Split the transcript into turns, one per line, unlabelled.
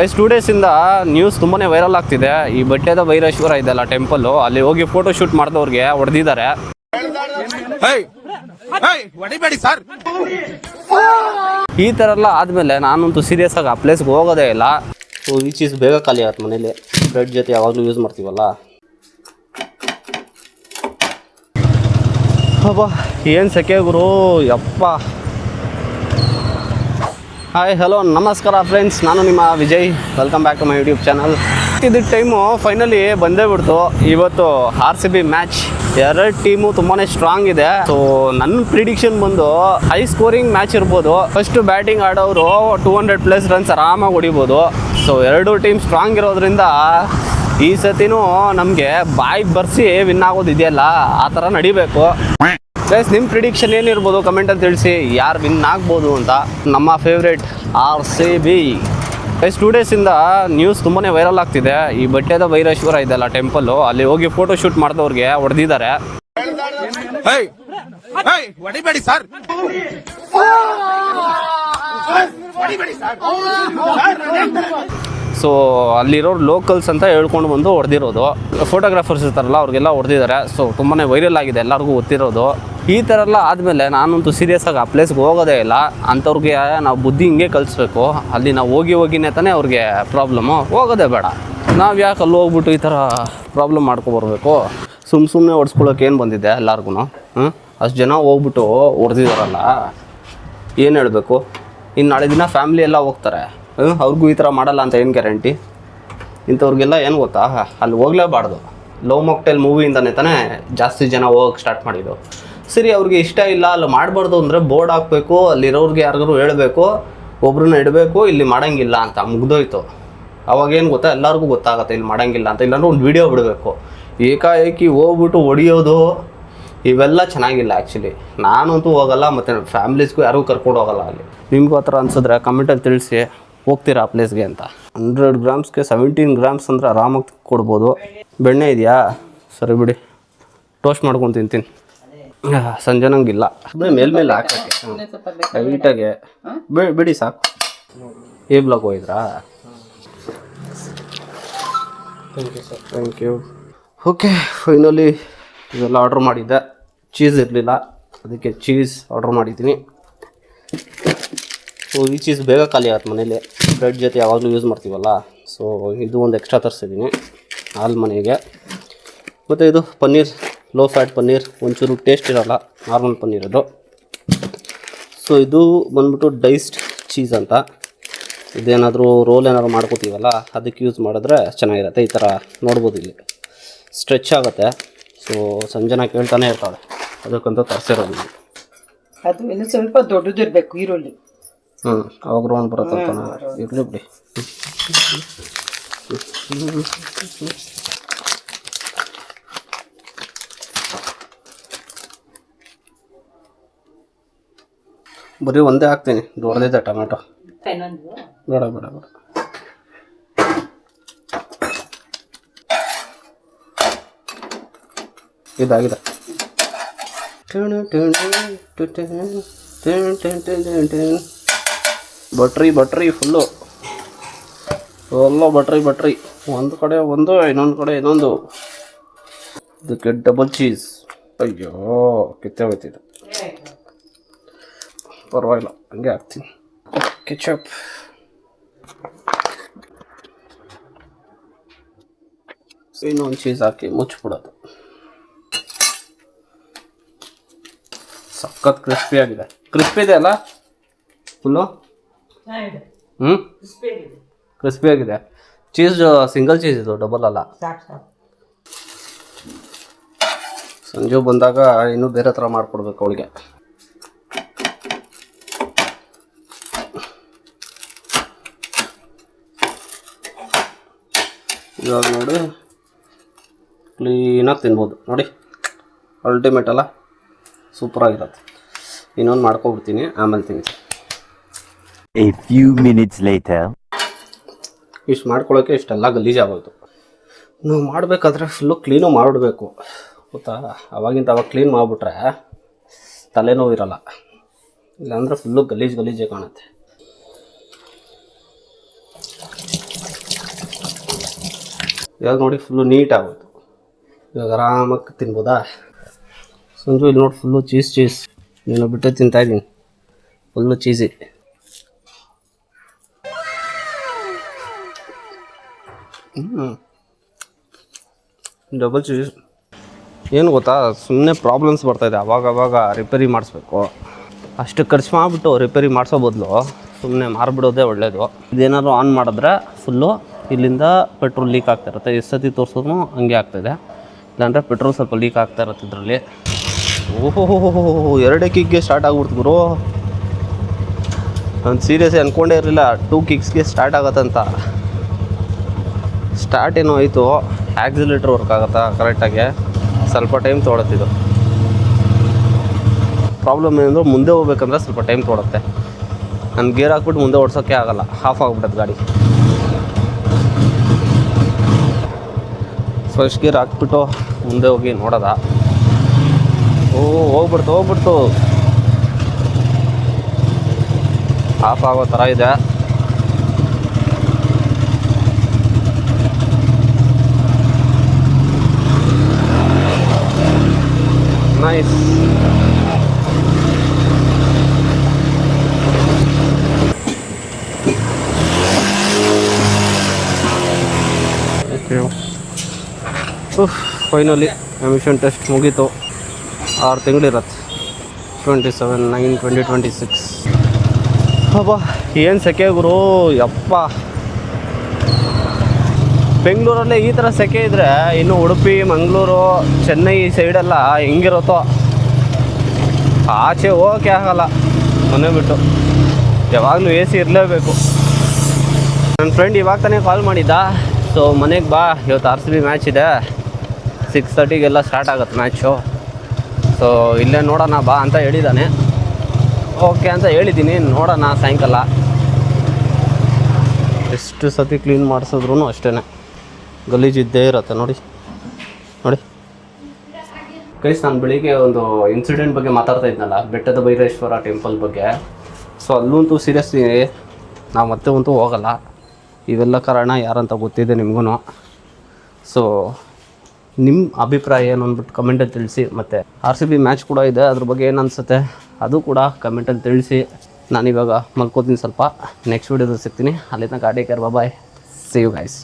2 ಡೇಸಿಂದ news ತುಂಬಾನೇ viral ಆಗ್ತಿದೆ. ಈ ಬೆಟ್ಟದ ಭೈರವೇಶ್ವರ ಇದೆಲ್ಲ ಟೆಂಪಲ್, ಅಲ್ಲಿ ಹೋಗಿ ಫೋಟೋ ಶೂಟ್ ಮಾಡಿದವ್ರಿಗೆ ಹೊಡೆದಿದ್ದಾರೆ. ಈ ತರ ಎಲ್ಲ ಆದ್ಮೇಲೆ ನಾನಂತೂ ಸೀರಿಯಸ್ ಆಗಿ ಆ ಪ್ಲೇಸ್ಗೆ ಹೋಗೋದೇ ಇಲ್ಲ. ಈ ಚೀಸ್ ಬೇಗ ಖಾಲಿ ಆಗುತ್ತೆ ಮನೇಲಿ, ಬ್ರೆಡ್ ಜೊತೆ ಯಾವಾಗಲೂ ಯೂಸ್ ಮಾಡ್ತೀವಲ್ಲ. ಅಬ್ಬಾ ಏನು ಸೆಕೆ ಗುರು, ಯಪ್ಪ. ಹಾಯ್ ಹಲೋ ನಮಸ್ಕಾರ ಫ್ರೆಂಡ್ಸ್, ನಾನು ನಿಮ್ಮ Vijay. Welcome back to my YouTube channel. ಇದು ಟೈಮು ಫೈನಲಿ ಬಂದೇ ಬಿಡ್ತು. ಇವತ್ತು RCB ಮ್ಯಾಚ್. ಎರಡು ಟೀಮು ತುಂಬಾ ಸ್ಟ್ರಾಂಗ್ ಇದೆ. ಸೊ ನನ್ನ ಪ್ರಿಡಿಕ್ಷನ್ ಬಂದು ಹೈ ಸ್ಕೋರಿಂಗ್ ಮ್ಯಾಚ್ ಇರ್ಬೋದು. ಫಸ್ಟ್ ಬ್ಯಾಟಿಂಗ್ ಆಡೋರು 200+ ರನ್ಸ್ ಆರಾಮಾಗಿ ಹೊಡಿಬೋದು. ಸೊ ಎರಡು ಟೀಮ್ ಸ್ಟ್ರಾಂಗ್ ಇರೋದ್ರಿಂದ ಈ ಸತಿನೂ ನಮಗೆ ಬಾಯಿ ಬರ್ಸಿ ವಿನ್ ಆಗೋದು ಇದೆಯಲ್ಲ, ಆ ಥರ ನಡಿಬೇಕು. ಗೈಸ್, ನಿಮ್ಮ ಪ್ರಿಡಿಕ್ಷನ್ ಏನಿರ್ಬೋದು ಕಮೆಂಟಲ್ಲಿ ತಿಳಿಸಿ, ಯಾರು ವಿನ್ ಆಗ್ಬೋದು ಅಂತ. ನಮ್ಮ ಫೇವ್ರೇಟ್ RCB. ಗೈಸ್, 2 ಡೇಸಿಂದ ನ್ಯೂಸ್ ತುಂಬಾ ವೈರಲ್ ಆಗ್ತಿದೆ. ಈ ಬೆಟ್ಟದ ಭೈರವೇಶ್ವರ ಇದೆಲ್ಲ ಟೆಂಪಲ್, ಅಲ್ಲಿ ಹೋಗಿ ಫೋಟೋ ಶೂಟ್ ಮಾಡಿದವ್ರಿಗೆ ಹೊಡೆದಿದ್ದಾರೆ. ಸೊ ಅಲ್ಲಿರೋರು ಲೋಕಲ್ಸ್ ಅಂತ ಹೇಳ್ಕೊಂಡು ಬಂದು ಹೊಡೆದಿರೋದು. ಫೋಟೋಗ್ರಾಫರ್ಸ್ ಇರ್ತಾರಲ್ಲ ಅವ್ರಿಗೆಲ್ಲ ಹೊಡೆದಿದ್ದಾರೆ. ಸೊ ತುಂಬಾ ವೈರಲ್ ಆಗಿದೆ, ಎಲ್ಲರಿಗೂ ಗೊತ್ತಿರೋದು. ಈ ಥರ ಎಲ್ಲ ಆದಮೇಲೆ ನಾನಂತೂ ಸೀರಿಯಸ್ ಆಗಿ ಆ ಪ್ಲೇಸ್ಗೆ ಹೋಗೋದೇ ಇಲ್ಲ. ಅಂಥವ್ರಿಗೆ ನಾವು ಬುದ್ಧಿ ಹಿಂಗೆ ಕಲಿಸ್ಬೇಕು. ಅಲ್ಲಿ ನಾವು ಹೋಗಿನೇ ತಾನೇ ಅವ್ರಿಗೆ ಪ್ರಾಬ್ಲಮ್ಮು, ಹೋಗೋದೇ ಬೇಡ. ನಾವು ಯಾಕೆ ಅಲ್ಲಿ ಹೋಗ್ಬಿಟ್ಟು ಈ ಥರ ಪ್ರಾಬ್ಲಮ್ ಮಾಡ್ಕೊಬರ್ಬೇಕು? ಸುಮ್ಮನೆ ಹೊಡ್ಸ್ಕೊಳ್ಳೋಕೆ ಏನು ಬಂದಿದೆ ಎಲ್ಲರಿಗೂ? ಅಷ್ಟು ಜನ ಹೋಗ್ಬಿಟ್ಟು ಹೊಡೆದಿದ್ದಾರಲ್ಲ, ಏನು ಹೇಳಬೇಕು? ಇನ್ನು ನಾಳೆ ದಿನ ಫ್ಯಾಮ್ಲಿ ಎಲ್ಲ ಹೋಗ್ತಾರೆ, ಅವ್ರಿಗೂ ಈ ಥರ ಮಾಡಲ್ಲ ಅಂತ ಏನು ಗ್ಯಾರಂಟಿ? ಇಂಥವ್ರಿಗೆಲ್ಲ ಏನು ಗೊತ್ತಾ, ಅಲ್ಲಿ ಹೋಗಲೇಬಾರ್ದು. ಲವ್ ಮಾಕ್ಟೇಲ್ ಮೂವಿಯಿಂದನೇ ತಾನೇ ಜಾಸ್ತಿ ಜನ ಹೋಗಕ್ಕೆ ಸ್ಟಾರ್ಟ್ ಮಾಡಿದ್ದು. ಸರಿ, ಅವ್ರಿಗೆ ಇಷ್ಟ ಇಲ್ಲ ಅಲ್ಲಿ ಮಾಡಬಾರ್ದು ಅಂದರೆ ಬೋರ್ಡ್ ಹಾಕಬೇಕು, ಅಲ್ಲಿರೋರಿಗೆ ಯಾರಿಗೂ ಹೇಳಬೇಕು, ಒಬ್ರನ್ನ ಇಡಬೇಕು, ಇಲ್ಲಿ ಮಾಡೋಂಗಿಲ್ಲ ಅಂತ. ಮುಗ್ದೋಯ್ತು. ಅವಾಗೇನು ಗೊತ್ತಾ, ಎಲ್ಲರಿಗೂ ಗೊತ್ತಾಗುತ್ತೆ ಇಲ್ಲಿ ಮಾಡೋಂಗಿಲ್ಲ ಅಂತ. ಇಲ್ಲಾಂದ್ರೆ ಒಂದು ವಿಡಿಯೋ ಬಿಡಬೇಕು. ಏಕಾಏಕಿ ಹೋಗ್ಬಿಟ್ಟು ಹೊಡಿಯೋದು ಇವೆಲ್ಲ ಚೆನ್ನಾಗಿಲ್ಲ ಆ್ಯಕ್ಚುಲಿ. ನಾನಂತೂ ಹೋಗಲ್ಲ, ಮತ್ತು ಫ್ಯಾಮ್ಲೀಸ್ಗೂ ಯಾರಿಗೂ ಕರ್ಕೊಂಡು ಹೋಗಲ್ಲ ಅಲ್ಲಿ. ನಿಮಗೂ ಆ ಥರ ಅನ್ಸಿದ್ರೆ ಕಮೆಂಟಲ್ಲಿ ತಿಳಿಸಿ, ಹೋಗ್ತೀರಾ ಆ ಪ್ಲೇಸ್ಗೆ ಅಂತ. 100 ಗ್ರಾಮ್ಸ್ಗೆ 17 ಗ್ರಾಮ್ಸ್ ಅಂದರೆ ಆರಾಮಾಗಿ ಕೊಡ್ಬೋದು. ಬೆಣ್ಣೆ ಇದೆಯಾ? ಸರಿ ಬಿಡಿ, ಟೋಸ್ಟ್ ಮಾಡ್ಕೊಂಡು ತಿಂತೀನಿ. ಸಂಜೆ ನಂಗಿಲ್ಲ, ಮೇಲ್ಮೇಲೆ ಹಾಕೋಕ್ಕೆ ಲೈಟಾಗೆ ಬಿಡಿ ಸಾಕು. ಏ ಬ್ಲಾಗ್ ಹೋಗಿದ್ರಾ? Thank you. ಓಕೆ, ಫೈನಲಿ ಇದೆಲ್ಲ ಆರ್ಡ್ರ್ ಮಾಡಿದ್ದೆ. ಚೀಸ್ ಇರಲಿಲ್ಲ, ಅದಕ್ಕೆ ಚೀಸ್ ಆರ್ಡ್ರ್ ಮಾಡಿದ್ದೀನಿ. ಸೊ ಈ ಚೀಸ್ ಬೇಗ ಖಾಲಿ ಆಗುತ್ತೆ ಮನೇಲಿ, ಬ್ರೆಡ್ ಜೊತೆ ಯಾವಾಗಲೂ ಯೂಸ್ ಮಾಡ್ತೀವಲ್ಲ. ಸೊ ಇದು ಒಂದು ಎಕ್ಸ್ಟ್ರಾ ತರಿಸಿದ್ದೀನಿ ಹಾಲು ಮನೆಗೆ. ಮತ್ತು ಇದು ಪನ್ನೀರ್, ಲೋ ಫ್ಯಾಟ್ ಪನ್ನೀರ್, ಒಂಚೂರು ಟೇಸ್ಟ್ ಇರೋಲ್ಲ, ನಾರ್ಮಲ್ ಪನ್ನೀರ್ ಅದು. ಸೊ ಇದು ಬಂದ್ಬಿಟ್ಟು ಡೈಸ್ಡ್ ಚೀಸ್ ಅಂತ. ಇದೇನಾದರೂ ರೋಲ್ ಏನಾದ್ರು ಮಾಡ್ಕೋತೀವಲ್ಲ, ಅದಕ್ಕೆ ಯೂಸ್ ಮಾಡಿದ್ರೆ ಚೆನ್ನಾಗಿರುತ್ತೆ. ಈ ಥರ ನೋಡ್ಬೋದು, ಇಲ್ಲಿ ಸ್ಟ್ರೆಚ್ ಆಗುತ್ತೆ. ಸೊ ಸಂಜೆನ ಕೇಳ್ತಾನೆ ಇರ್ತಾಳೆ, ಅದಕ್ಕಂತ ತರಿಸಿರೋದು.
ಅದು ಇನ್ನು ಸ್ವಲ್ಪ ದೊಡ್ಡದಿರಬೇಕು ಈರುಳ್ಳಿ.
ಅವಾಗ ರೌಂಡ್ ಬರುತ್ತಂತ. ಇರಲಿ ಬಿಡಿ. ಬರೀ ಒಂದೇ ಹಾಕ್ತೀನಿ, ದೊಡ್ಡದಿದೆ ಟೊಮೆಟೊ. ಬೇಡ ಬೇಡ ಬೇಡ. ಇದಾಗಿದೆ. ಬಟ್ರಿ ಫುಲ್ಲು ಎಲ್ಲ ಬಟ್ರಿ. ಒಂದು ಕಡೆ ಒಂದು, ಇನ್ನೊಂದು ಕಡೆ ಇನ್ನೊಂದು. ಇದಕ್ಕೆ ಡಬಲ್ ಚೀಸ್. ಅಯ್ಯೋ, ಕಿತ್ತೆ ಹೋಗ್ತಿದೆ. ಪರವಾಗಿಲ್ಲ, ಹಂಗೆ ಹಾಕ್ತೀನಿ. ಕೆಚಪ್, ಇನ್ನೊಂದು ಚೀಸ್ ಹಾಕಿ ಮುಚ್ಚಿಬಿಡೋದು. ಸಖತ್ ಕ್ರಿಸ್ಪಿ ಆಗಿದೆ. ಕ್ರಿಸ್ಪಿ ಇದೆ ಅಲ್ಲ ಫುಲ್ಲು? ಕ್ರಿಸ್ಪಿ ಆಗಿದೆ. ಚೀಸ್ ಸಿಂಗಲ್ ಚೀಸ್ ಇದು, ಡಬಲ್ ಅಲ್ಲ. ಸಂಜೆ ಬಂದಾಗ ಇನ್ನೂ ಬೇರೆ ಥರ ಮಾಡಿಕೊಡ್ಬೇಕು ಅವಳಿಗೆ. ಇವಾಗ ನೋಡಿ ಕ್ಲೀನಾಗಿ ತಿನ್ಬೋದು. ನೋಡಿ, ಅಲ್ಟಿಮೇಟ್ ಅಲ್ಲ, ಸೂಪರಾಗಿರುತ್ತೆ. ಇನ್ನೊಂದು ಮಾಡ್ಕೊಬಿಡ್ತೀನಿ, ಆಮೇಲೆ ತಿಂತೀನಿ.
A few minutes later.
ಇಷ್ಟು ಮಾಡ್ಕೊಳ್ಳೋಕ್ಕೆ ಇಷ್ಟೆಲ್ಲ ಗಲೀಜಾಗೋಯ್ತು. ನಾವು ಮಾಡಬೇಕಾದ್ರೆ ಫುಲ್ಲು ಕ್ಲೀನು ಮಾಡಿಬಿಡ್ಬೇಕು ಗೊತ್ತಾ. ಅವಾಗಿಂತ ಅವಾಗ ಕ್ಲೀನ್ ಮಾಡಿಬಿಟ್ರೆ ತಲೆನೋವು ಇರೋಲ್ಲ, ಇಲ್ಲಾಂದರೆ ಫುಲ್ಲು ಗಲೀಜೇ ಕಾಣುತ್ತೆ. ಇವಾಗ ನೋಡಿ ಫುಲ್ಲು ನೀಟ್ ಆಗುತ್ತೆ. ಇವಾಗ ಆರಾಮಾಗಿ ತಿನ್ಬೋದಾ? ಸಂಜು ಇಲ್ಲಿ ನೋಡಿ ಫುಲ್ಲು ಚೀಸ್ ನೀನು ಬಿಟ್ಟೆ ತಿಂತಾಯಿದ್ದೀನಿ, ಫುಲ್ಲು ಚೀಸಿ. Double cheese. ಏನು ಗೊತ್ತಾ, ಸುಮ್ಮನೆ ಪ್ರಾಬ್ಲಮ್ಸ್ ಬರ್ತಾಯಿದೆ, ಅವಾಗ ರಿಪೇರಿ ಮಾಡಿಸ್ಬೇಕು. ಅಷ್ಟು ಖರ್ಚು ಮಾಡಿಬಿಟ್ಟು ರಿಪೇರಿ ಮಾಡಿಸೋ ಬದಲು ಸುಮ್ಮನೆ ಮಾರಿಬಿಡೋದೇ ಒಳ್ಳೆಯದು. ಇದೇನಾದ್ರು ಆನ್ ಮಾಡಿದ್ರೆ ಫುಲ್ಲು ಇಲ್ಲಿಂದ ಪೆಟ್ರೋಲ್ ಲೀಕ್ ಆಗ್ತಾಯಿರುತ್ತೆ. ಎಷ್ಟು ಸತಿ ತೋರಿಸೋದು ಹಂಗೆ ಆಗ್ತಾಯಿದೆ. ಇಲ್ಲಾಂದರೆ ಪೆಟ್ರೋಲ್ ಸ್ವಲ್ಪ ಲೀಕ್ ಆಗ್ತಾ ಇರುತ್ತೆ ಇದರಲ್ಲಿ. ಓಹೋ 2 ಕಿಕ್ಗೆ ಸ್ಟಾರ್ಟ್ ಆಗ್ಬಿಡ್ತು ಗುರು. ನಾನು ಸೀರಿಯಸ್ ಅಂದ್ಕೊಂಡೇ ಇರಲಿಲ್ಲ 2 ಕಿಕ್ಸ್ಗೆ ಸ್ಟಾರ್ಟ್ ಆಗತ್ತಂತ. ಸ್ಟಾರ್ಟ್ ಏನೋ ಆಯಿತು, ಆ್ಯಕ್ಸಿಲೇಟ್ರ್ ವರ್ಕ್ ಆಗುತ್ತಾ ಕರೆಕ್ಟಾಗಿ, ಸ್ವಲ್ಪ ಟೈಮ್ ತೊಗೊಳತ್ತಿದ್ದು. ಪ್ರಾಬ್ಲಮ್ ಏನಂದ್ರೆ ಮುಂದೆ ಹೋಗ್ಬೇಕಂದ್ರೆ ಸ್ವಲ್ಪ ಟೈಮ್ ತೊಗೊಳುತ್ತೆ. ನಾನು ಗೇರ್ ಹಾಕ್ಬಿಟ್ಟು ಮುಂದೆ ಓಡಿಸೋಕ್ಕೆ ಆಗೋಲ್ಲ, ಆಫ್ ಆಗಿಬಿಡುತ್ತೆ ಗಾಡಿ. ಫಸ್ಟ್ ಗೇರ್ ಹಾಕ್ಬಿಟ್ಟು ಮುಂದೆ ಹೋಗಿ ನೋಡೋದ. ಹೋಗ್ಬಿಡ್ತು ಆಫ್ ಆಗೋ ಥರ ಇದೆ. ನೈಸ್. ಫೈನಲಿ ಎಮಿಷನ್ ಟೆಸ್ಟ್ ಮುಗೀತು. 6 ತಿಂಗಳಿರತ್ತೆ. 27/9/2026. ಅಬ್ಬಾ ಏನು ಸೆಕೆ ಗುರು, ಯಪ್ಪ. ಬೆಂಗಳೂರಲ್ಲೇ ಈ ಥರ ಸೆಕೆ ಇದ್ದರೆ ಇನ್ನು ಉಡುಪಿ, ಮಂಗಳೂರು, ಚೆನ್ನೈ ಸೈಡೆಲ್ಲ ಹೆಂಗಿರುತ್ತೋ. ಆಚೆ ಹೋಗೋಕ್ಕೆ ಆಗಲ್ಲ ಮನೆ ಬಿಟ್ಟು, ಯಾವಾಗಲೂ AC ಇರಲೇಬೇಕು. ನನ್ನ ಫ್ರೆಂಡ್ ಇವಾಗ ತಾನೇ ಕಾಲ್ ಮಾಡಿದ್ದ. ಸೊ ಮನೆಗೆ ಬಾ, ಇವತ್ತು RCB ಮ್ಯಾಚ್ ಇದೆ, 6:30ಗೆಲ್ಲ ಸ್ಟಾರ್ಟ್ ಆಗುತ್ತೆ ಮ್ಯಾಚು. ಸೊ ಇಲ್ಲೇ ನೋಡೋಣ ಬಾ ಅಂತ ಹೇಳಿದ್ದಾನೆ. ಓಕೆ ಅಂತ ಹೇಳಿದ್ದೀನಿ, ನೋಡೋಣ ಸಾಯಂಕಾಲ. ಎಷ್ಟು ಸತಿ ಕ್ಲೀನ್ ಮಾಡಿಸಿದ್ರು ಅಷ್ಟೇ ಗಲೀಜಿದ್ದೇ ಇರುತ್ತೆ. ನೋಡಿ ಗೈಸ್, ನಾನು ಬೆಳಿಗ್ಗೆ ಒಂದು ಇನ್ಸಿಡೆಂಟ್ ಬಗ್ಗೆ ಮಾತಾಡ್ತಾ ಇದ್ನಲ್ಲ, ಬೆಟ್ಟದ ಭೈರೇಶ್ವರ ಟೆಂಪಲ್ ಬಗ್ಗೆ. ಸೊ ಅಲ್ಲಂತೂ ಸೀರಿಯಸ್ಲಿ ನಾವು ಮತ್ತೆ ಅಂತೂ ಹೋಗಲ್ಲ. ಇವೆಲ್ಲ ಕಾರಣ ಯಾರಂತ ಗೊತ್ತಿದೆ ನಿಮಗೂ. ಸೊ ನಿಮ್ಮ ಅಭಿಪ್ರಾಯ ಏನು ಅಂದ್ಬಿಟ್ಟು ಕಮೆಂಟಲ್ಲಿ ತಿಳಿಸಿ. ಮತ್ತು RCB ಮ್ಯಾಚ್ ಕೂಡ ಇದೆ, ಅದ್ರ ಬಗ್ಗೆ ಏನು ಅನಿಸುತ್ತೆ ಅದು ಕೂಡ ಕಮೆಂಟಲ್ಲಿ ತಿಳಿಸಿ. ನಾನಿವಾಗ ಮಲ್ಕೋತೀನಿ ಸ್ವಲ್ಪ. ನೆಕ್ಸ್ಟ್ ವೀಡಿಯೋದಲ್ಲಿ ಸಿಗ್ತೀನಿ. ಅಲ್ಲಿ ತನಕ take care, bye, see you guys.